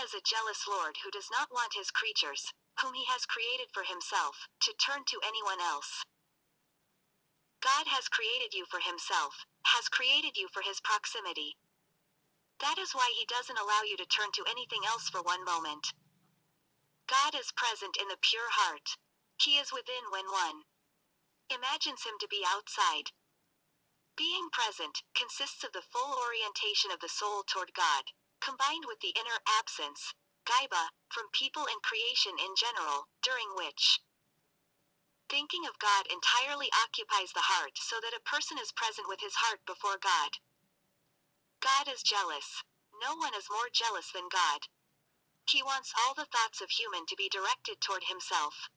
is a jealous Lord who does not want his creatures, whom he has created for himself, to turn to anyone else. God has created you for himself, has created you for his proximity. That is why he doesn't allow you to turn to anything else for one moment. God is present in the pure heart. He is within when one imagines him to be outside. Being present consists of the full orientation of the soul toward God, combined with the inner absence, gaiba, from people and creation in general, during which thinking of God entirely occupies the heart so that a person is present with his heart before God. God is jealous. No one is more jealous than God. He wants all the thoughts of human to be directed toward himself.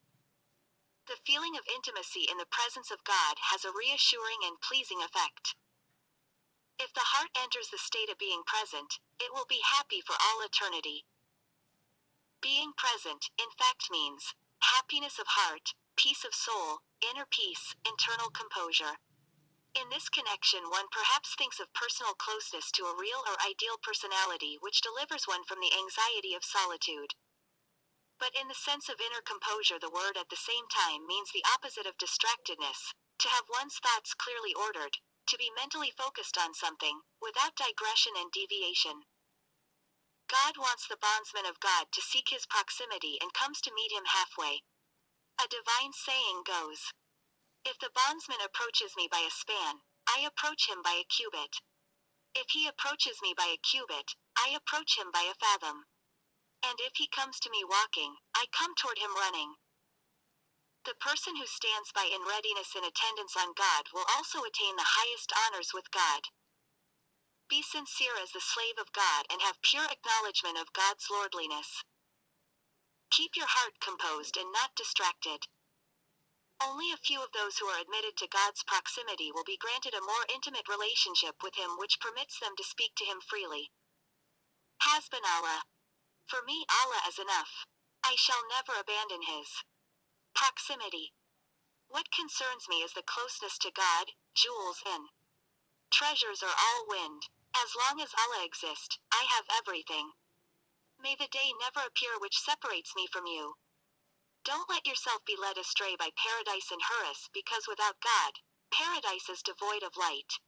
The feeling of intimacy in the presence of God has a reassuring and pleasing effect. If the heart enters the state of being present, it will be happy for all eternity. Being present, in fact, means happiness of heart, peace of soul, inner peace, internal composure. In this connection, one perhaps thinks of personal closeness to a real or ideal personality which delivers one from the anxiety of solitude. But in the sense of inner composure, the word at the same time means the opposite of distractedness, to have one's thoughts clearly ordered, to be mentally focused on something, without digression and deviation. God wants the bondsman of God to seek his proximity and comes to meet him halfway. A divine saying goes, "If the bondsman approaches me by a span, I approach him by a cubit. If he approaches me by a cubit, I approach him by a fathom. And if he comes to me walking, I come toward him running." The person who stands by in readiness in attendance on God will also attain the highest honors with God. Be sincere as the slave of God and have pure acknowledgement of God's lordliness. Keep your heart composed and not distracted. Only a few of those who are admitted to God's proximity will be granted a more intimate relationship with him which permits them to speak to him freely. Hasbunallah. For me, Allah is enough. I shall never abandon his proximity. What concerns me is the closeness to God. Jewels and treasures are all wind. As long as Allah exists, I have everything. May the day never appear which separates me from you. Don't let yourself be led astray by paradise and Hurus, because without God, paradise is devoid of light.